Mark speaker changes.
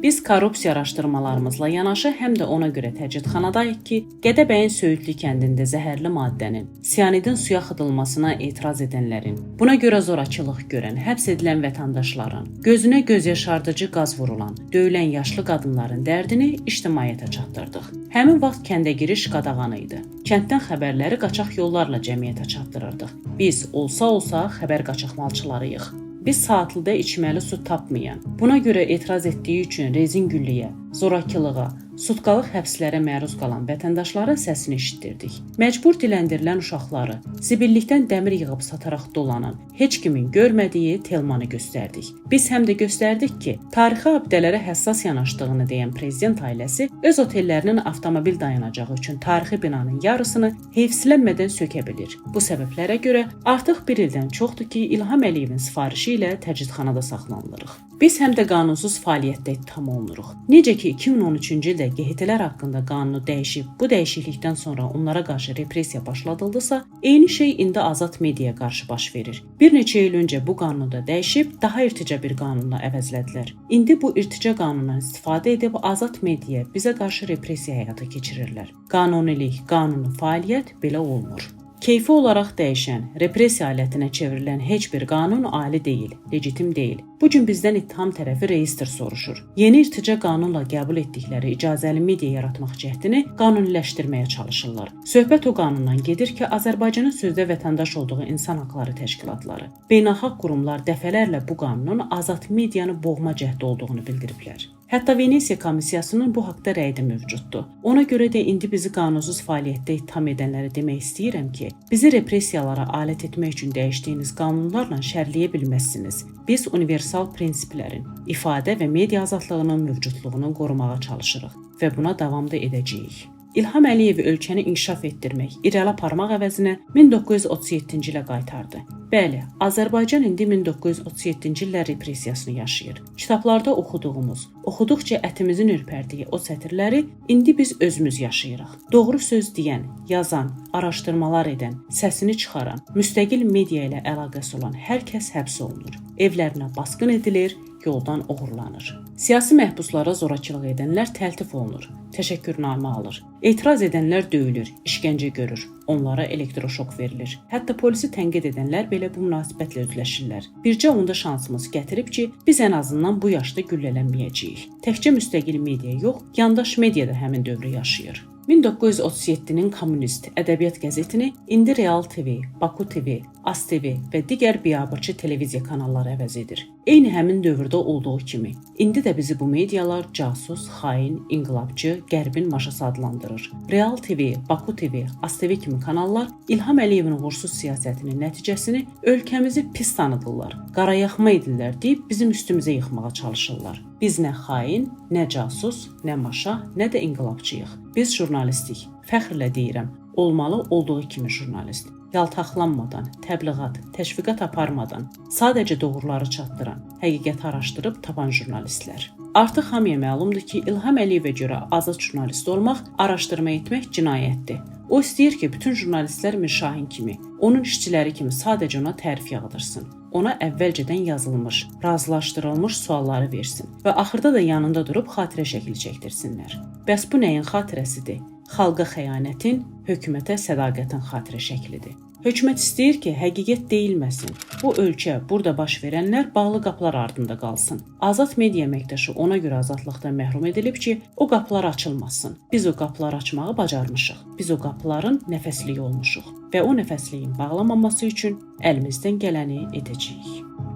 Speaker 1: Biz korrupsiya araşdırmalarımızla yanaşı həm də ona görə təcridxanadayıq ki, Gədəbəyin Söyüdlü kəndində zəhərli maddənin, siyanidin suya xıdılmasına etiraz edənlərin, buna görə zorakılıq görən, həbs edilən vətəndaşların, gözünə göz yaşardıcı qaz vurulan, döyülən yaşlı qadınların dərdini ictimaiyyətə çatdırdıq. Həmin vaxt kəndə giriş qadağanı idi. Kənddən xəbərləri qaçaq yollarla cəmiyyətə çatdırırdıq. Biz olsa xəbər qaçaqmalçılarıyıq. Biz saatlıda içməli su tapmayan, buna görə etiraz etdiyi üçün rezin gülləyə, zorakılığa, sutkalıq həbslərə məruz qalan vətəndaşların səsini eşitdirdik. Məcbur diləndirilən uşaqları, zibillikdən dəmir yığıb sataraq dolanan, heç kimin görmədiyi Telmanı göstərdik. Biz həm də göstərdik ki, tarixi abidələrə həssas yanaşdığını deyən prezident ailəsi öz otellərinin avtomobil dayanacağı üçün tarixi binanın yarısını heyfsilənmədən sökə bilir. Bu səbəblərə görə artıq bir ildən çoxdur ki, İlham Əliyevin sifarişi ilə təcridxanada saxlanılırıq. Biz həm də qanunsuz fəaliyyətdə ittiham olunuruq. Necə ki 2013-cü ildə QHT-lər haqqında qanunu dəyişib, bu dəyişiklikdən sonra onlara qarşı repressiya başladıldısa, eyni şey indi Azad Mediaya qarşı baş verir. Bir neçə il öncə bu qanunu da dəyişib, daha irtica bir qanunla əvəzlədilər. İndi bu irtica qanunundan istifadə edib Azad Mediaya bizə qarşı repressiya həyata keçirirlər. Qanunilik, qanuni fəaliyyət belə olmur. Keyfi olaraq dəyişən, repressiya alətinə çevrilən heç bir qanun ali deyil, legitim deyil. Bu gün bizdən ittiham tərəfi reestr soruşur. Yeni irtica qanunla qəbul etdikləri icazəli media yaratmaq cəhdini qanuniləşdirməyə çalışırlar. Söhbət o qanundan gedir ki, Azərbaycanın sözdə vətəndaş olduğu insan haqları təşkilatları, beynəlxalq qurumlar dəfələrlə bu qanunun Azad Medianı boğma cəhdi olduğunu bildiriblər. Hətta Venesiya komissiyasının bu haqda rəyi də mövcuddur. Ona görə də indi bizi qanunsuz fəaliyyətdə ittiham edənlərə demək istəyirəm ki, bizi repressiyalara alət etmək üçün dəyişdiyiniz qanunlarla şərləyə bilməzsiniz. Biz universal prinsiplərin, ifadə və media azadlığının mövcudluğunu qorumağa çalışırıq və buna davam da edəcəyik. İlham Əliyevi ölkəni inkişaf etdirmək, irəli aparmaq əvəzinə 1937-ci ilə qaytardı. Bəli, Azərbaycan indi 1937-ci illər repressiyasını yaşayır. Kitablarda oxuduqca ətimizin ürpərdiyi o sətirləri indi biz özümüz yaşayırıq. Doğru söz deyən, yazan, araşdırmalar edən, səsini çıxaran, müstəqil media ilə əlaqəsi olan hər kəs həbs olunur. Evlərinə basqın edilir, yoldan oğurlanır. Siyasi məhbuslara zorakılıq edənlər təltif olunur, təşəkkürnamə alır. Etiraz edənlər döyülür, işgəncə görür, onlara elektroşok verilir. Hətta polisi tənqid edənlər belə bu münasibətlə üzləşirlər. Bircə onda şansımız gətirib ki, biz ən azından bu yaşda güllələnməyəcəyik. Təkcə müstəqil media yox, yandaş media da həmin dövrü yaşayır. 1937-nin Kommunist Ədəbiyyat qəzetini indi Real TV, Baku TV, Az TV və digər biabırçı televiziya kanalları əvəz edir. Eyni həmin dövrdə olduğu kimi, indi də bizi bu medialar casus, xain, inqilabçı, qərbin maşası adlandırır. Real TV, Baku TV, Az TV kimi kanallar İlham Əliyevin uğursuz siyasətinin nəticəsini ölkəmizi pis tanıdırlar, qarayaxma edirlər deyib bizim üstümüzə yıxmağa çalışırlar. Biz nə xain, nə casus, nə maşa, nə də inqilabçıyıq. Biz jurnalistik, fəxrlə deyirəm, olmalı olduğu kimi jurnalist. Yaltaqlanmadan, təbliğat, təşviqat aparmadan, sadəcə doğruları çatdıran, həqiqəti araşdırıb tapan jurnalistlər. Artıq hamıya məlumdur ki, İlham Əliyevə görə azad jurnalist olmaq, araşdırma etmək cinayətdir. O istəyir ki, bütün jurnalistlər Mir Şahin kimi, onun işçiləri kimi sadəcə ona tərif yağdırsın. Ona əvvəlcədən yazılmış, razılaşdırılmış sualları versin və axırda da yanında durub xatirə şəkli çəkdirsinlər. Bəs bu nəyin xatirəsidir? Xalqa xəyanətin, hökumətə sədaqətin xatirə şəklidir. Hökumət istəyir ki, həqiqət deyilməsin. Bu ölkə, burada baş verənlər bağlı qapılar ardında qalsın. Azad media əməkdaşı ona görə azadlıqdan məhrum edilib ki, o qapılar açılmasın. Biz o qapıları açmağı bacarmışıq. Biz o qapıların nəfəsliyi olmuşuq və o nəfəsliyin bağlanmaması üçün əlimizdən gələni edəcəyik.